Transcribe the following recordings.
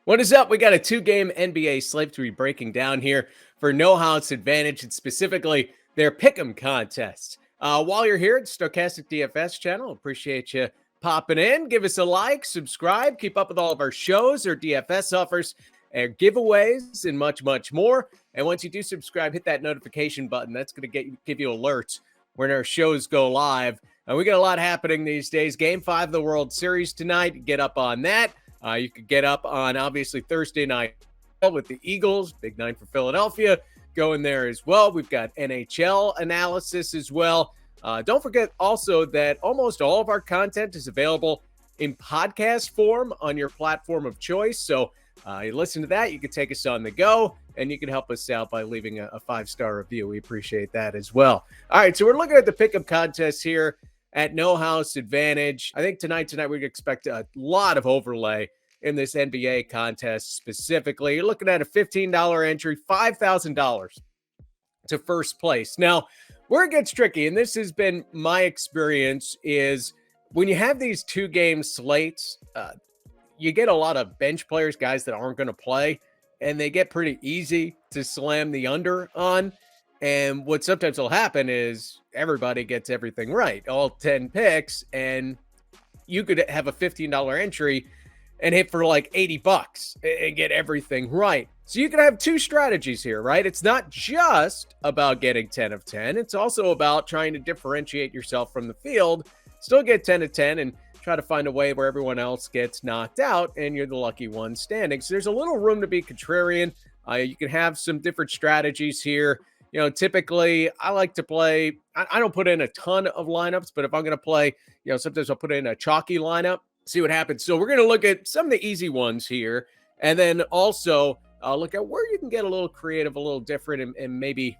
What is up? We got a two-game NBA slate to be breaking down here for No House Advantage and specifically their Pick'em contest. While you're here at Stochastic DFS channel, appreciate you popping in. Give us a like, subscribe, keep up with all of our shows, our DFS offers, and giveaways, and much, much more. And once you do subscribe, hit that notification button. That's going to give you alerts when our shows go live. We got a lot happening these days. Game 5 of the World Series tonight. Get up on that. You could get up on, obviously, Thursday night with the Eagles. Big night for Philadelphia going there as well. We've got NHL analysis as well. Don't forget also that almost all of our content is available in podcast form on your platform of choice. So you listen to that. You can take us on the go, and you can help us out by leaving a 5-star review. We appreciate that as well. All right, so we're looking at the Pick'em contest here at No House Advantage. I think tonight we can expect a lot of overlay in this NBA contest specifically. You're looking at a $15 entry, $5,000 to first place. Now, where it gets tricky, and this has been my experience, is when you have these two-game slates, you get a lot of bench players, guys that aren't going to play, and they get pretty easy to slam the under on. And what sometimes will happen is everybody gets everything right, all 10 picks, and you could have a $15 entry and hit for like $80 and get everything right. So you can have two strategies here, right? It's not just about getting 10 of 10. It's also about trying to differentiate yourself from the field, still get 10 of 10, and try to find a way where everyone else gets knocked out and you're the lucky one standing. So there's a little room to be contrarian. You can have some different strategies here. You know, typically I like to play, I don't put in a ton of lineups, but if I'm going to play, sometimes I'll put in a chalky lineup, see what happens. So we're going to look at some of the easy ones here. And then also look at where you can get a little creative, a little different, and maybe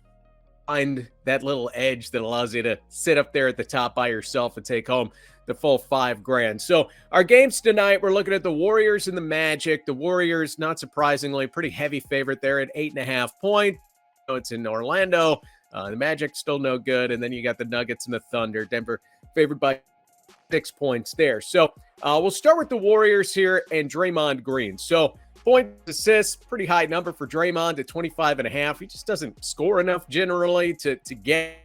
find that little edge that allows you to sit up there at the top by yourself and take home the full $5,000. So our games tonight, we're looking at the Warriors and the Magic. The Warriors, not surprisingly, pretty heavy favorite there at 8.5 points. It's in Orlando. The Magic still no good. And then you got the Nuggets and the Thunder. Denver favored by 6 points there. So we'll start with the Warriors here and Draymond Green. So points, assists, pretty high number for Draymond at 25.5. He just doesn't score enough generally to get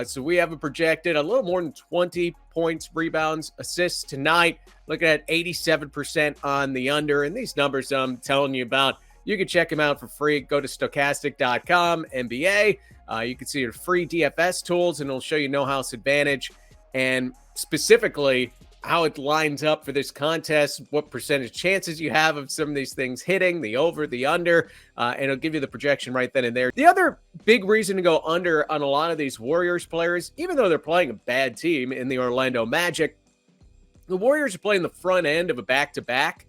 so we have a projected a little more than 20 points, rebounds, assists tonight. Looking at 87% on the under. And these numbers I'm telling you about, you can check them out for free. Go to stochastic.com, NBA. You can see your free DFS tools, and it'll show you No House Advantage and specifically how it lines up for this contest, what percentage chances you have of some of these things hitting, the over, the under, and it'll give you the projection right then and there. The other big reason to go under on a lot of these Warriors players, even though they're playing a bad team in the Orlando Magic, the Warriors are playing the front end of a back-to-back,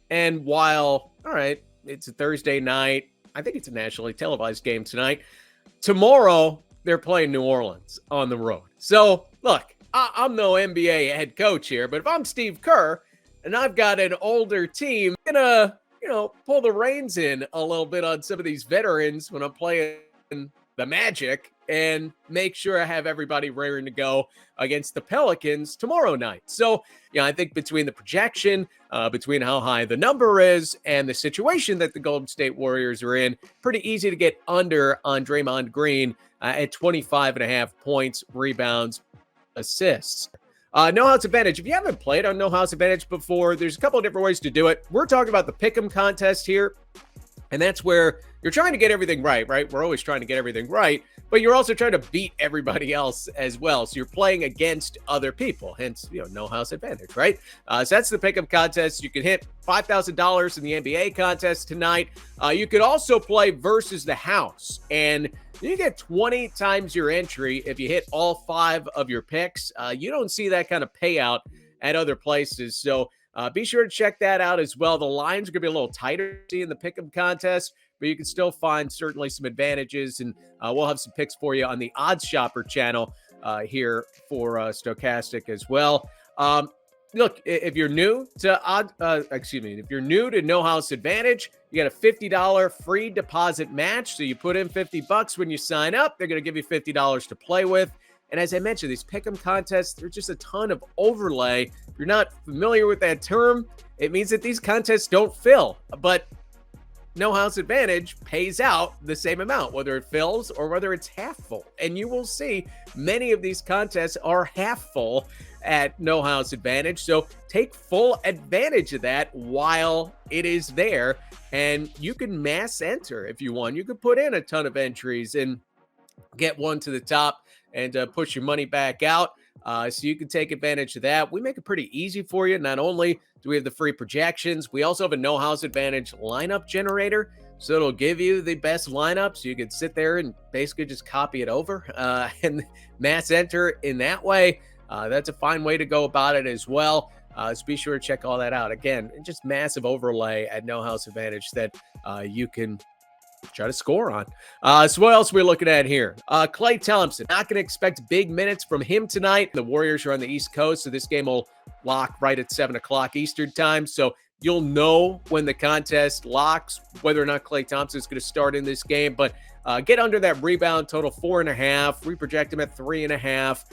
and while, all right, it's a Thursday night, I think it's a nationally televised game tonight, tomorrow they're playing New Orleans on the road. So, look, I'm no NBA head coach here, but if I'm Steve Kerr and I've got an older team, I'm gonna, pull the reins in a little bit on some of these veterans when I'm playing the Magic and make sure I have everybody raring to go against the Pelicans tomorrow night. So, I think between the projection, between how high the number is and the situation that the Golden State Warriors are in, pretty easy to get under on Draymond Green at 25.5 points, rebounds, assists. No House Advantage. If you haven't played on No House Advantage before, there's a couple of different ways to do it. We're talking about the Pick'em contest here, and that's where you're trying to get everything right? We're always trying to get everything right, but you're also trying to beat everybody else as well. So you're playing against other people, hence, No House Advantage, right? So that's the Pick'em contest. You can hit $5,000 in the NBA contest tonight. You could also play versus the house, and you get 20 times your entry if you hit all 5 of your picks. You don't see that kind of payout at other places. So be sure to check that out as well. The lines are going to be a little tighter in the Pick'em contest, but you can still find certainly some advantages. And we'll have some picks for you on the Odds Shopper channel here for Stochastic as well. Look, if you're new to if you're new to No House Advantage, you got a $50 free deposit match. So you put in $50 when you sign up. They're going to give you $50 to play with. And as I mentioned, these pick'em contests, there's just a ton of overlay. If you're not familiar with that term, it means that these contests don't fill. But No House Advantage pays out the same amount, whether it fills or whether it's half full. And you will see many of these contests are half full at No House Advantage. So take full advantage of that while it is there. And you can mass enter if you want. You could put in a ton of entries and get one to the top and push your money back out. So you can take advantage of that. We make it pretty easy for you. Not only do we have the free projections, we also have a No House Advantage lineup generator. So it'll give you the best lineup. So you can sit there and basically just copy it over and mass enter in that way. That's a fine way to go about it as well. So be sure to check all that out. Again, just massive overlay at No House Advantage that you can try to score on. So what else are we looking at here? Klay Thompson. Not going to expect big minutes from him tonight. The Warriors are on the East Coast, so this game will lock right at 7 o'clock Eastern time. So you'll know when the contest locks whether or not Klay Thompson is going to start in this game. But get under that rebound total 4.5. We project him at 3.5.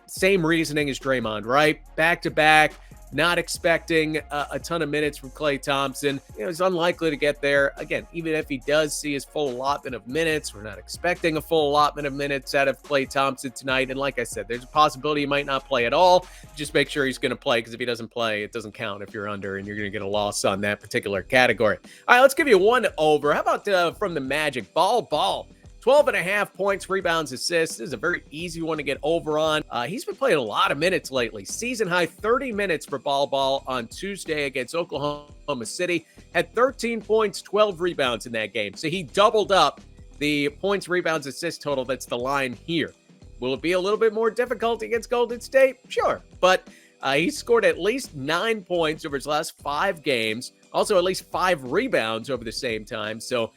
Same reasoning as Draymond, right? Back-to-back. Not expecting a ton of minutes from Klay Thompson. He's unlikely to get there. Again, even if he does see his full allotment of minutes, we're not expecting a full allotment of minutes out of Klay Thompson tonight. And like I said, there's a possibility he might not play at all. Just make sure he's going to play, because if he doesn't play, it doesn't count if you're under, and you're going to get a loss on that particular category. All right, let's give you one over. How about from the Magic? Ball. 12.5 points, rebounds, assists. This is a very easy one to get over on. He's been playing a lot of minutes lately. Season high 30 minutes for Ball on Tuesday against Oklahoma City. Had 13 points, 12 rebounds in that game. So he doubled up the points, rebounds, assist total. That's the line here. Will it be a little bit more difficult against Golden State? Sure. But he scored at least 9 points over his last 5 games. Also at least 5 rebounds over the same time. So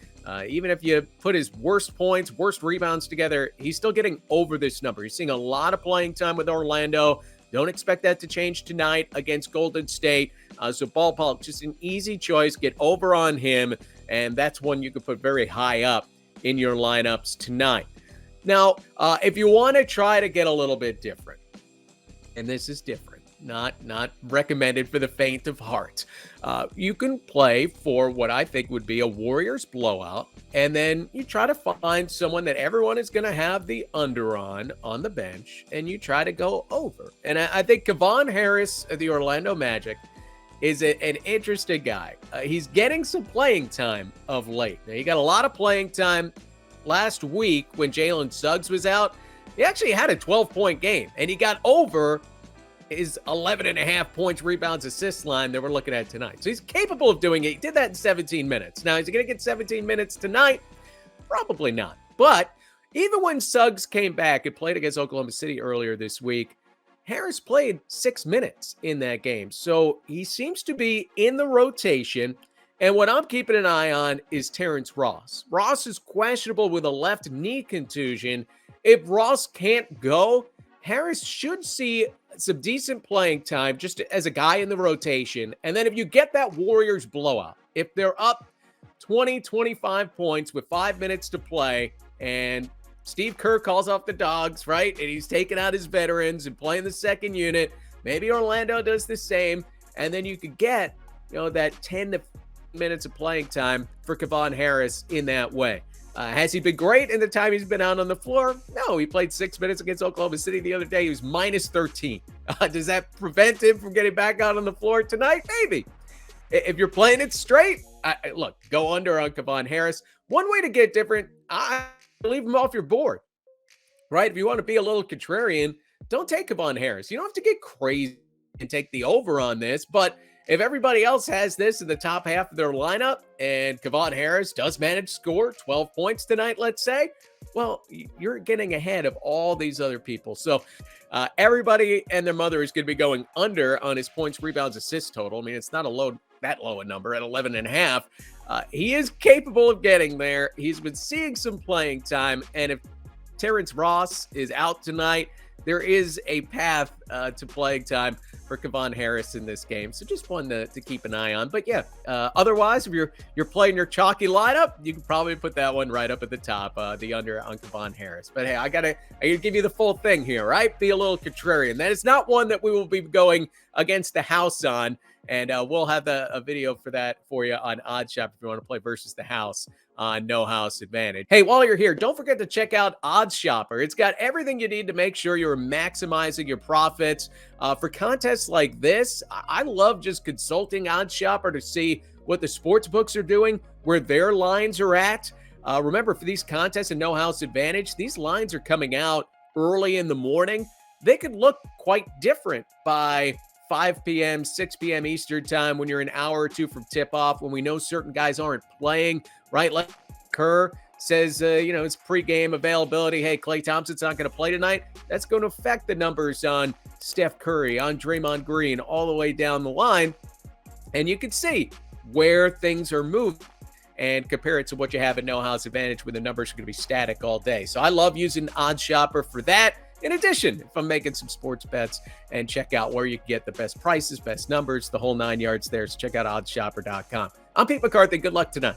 even if you put his worst points, worst rebounds together, he's still getting over this number. He's seeing a lot of playing time with Orlando. Don't expect that to change tonight against Golden State. So Ball, just an easy choice. Get over on him, and that's one you can put very high up in your lineups tonight. Now, if you want to try to get a little bit different, and this is different, not recommended for the faint of heart. You can play for what I think would be a Warriors blowout, and then you try to find someone that everyone is going to have the under on the bench, and you try to go over. And I think Kevon Harris of the Orlando Magic is an interesting guy. He's getting some playing time of late. Now, he got a lot of playing time last week when Jalen Suggs was out. He actually had a 12-point game, and he got over his 11.5 points, rebounds, assists line that we're looking at tonight. So he's capable of doing it. He did that in 17 minutes. Now, is he going to get 17 minutes tonight? Probably not. But even when Suggs came back and played against Oklahoma City earlier this week, Harris played 6 minutes in that game. So he seems to be in the rotation. And what I'm keeping an eye on is Terrence Ross. Ross is questionable with a left knee contusion. If Ross can't go, Harris should see some decent playing time just as a guy in the rotation. And then if you get that Warriors blowout, if they're up 20, 25 points with 5 minutes to play, and Steve Kerr calls off the dogs, right? And he's taking out his veterans and playing the second unit. Maybe Orlando does the same. And then you could get, that 10 to 15 minutes of playing time for Kevon Harris in that way. Has he been great in the time he's been out on the floor? No, he played 6 minutes against Oklahoma City the other day. He was minus 13. Does that prevent him from getting back out on the floor tonight? Maybe. If you're playing it straight, look, go under on Kevon Harris. One way to get different, I leave him off your board, right? If you want to be a little contrarian, don't take Kevon Harris. You don't have to get crazy and take the over on this, but if everybody else has this in the top half of their lineup and Kevon Harris does manage to score 12 points tonight, let's say, well, you're getting ahead of all these other people. So everybody and their mother is going to be going under on his points, rebounds, assists total. I mean, it's not that low a number at 11.5. He is capable of getting there. He's been seeing some playing time. And if Terrence Ross is out tonight, there is a path to playing time for Kevon Harris in this game. So just one to keep an eye on. But yeah, otherwise, if you're playing your chalky lineup, you can probably put that one right up at the top, the under on Kevon Harris. But hey, I gotta give you the full thing here, right? Be a little contrarian. That is not one that we will be going against the house on. And we'll have a video for that for you on OddsShop if you want to play versus the house on No House Advantage. Hey, while you're here, don't forget to check out OddsShopper. It's got everything you need to make sure you're maximizing your profits. For contests like this, I love just consulting OddsShopper to see what the sports books are doing, where their lines are at. Remember, for these contests and No House Advantage, these lines are coming out early in the morning. They could look quite different by 5 p.m., 6 p.m. Eastern time when you're an hour or two from tip-off, when we know certain guys aren't playing, right? Like Kerr says, it's pregame availability. Hey, Klay Thompson's not going to play tonight. That's going to affect the numbers on Steph Curry, on Draymond Green, all the way down the line. And you can see where things are moving and compare it to what you have at No House Advantage, where the numbers are going to be static all day. So I love using OddsShopper for that. In addition, if I'm making some sports bets, and check out where you can get the best prices, best numbers, the whole 9 yards there. So check out oddshopper.com. I'm Pete McCarthy. Good luck tonight.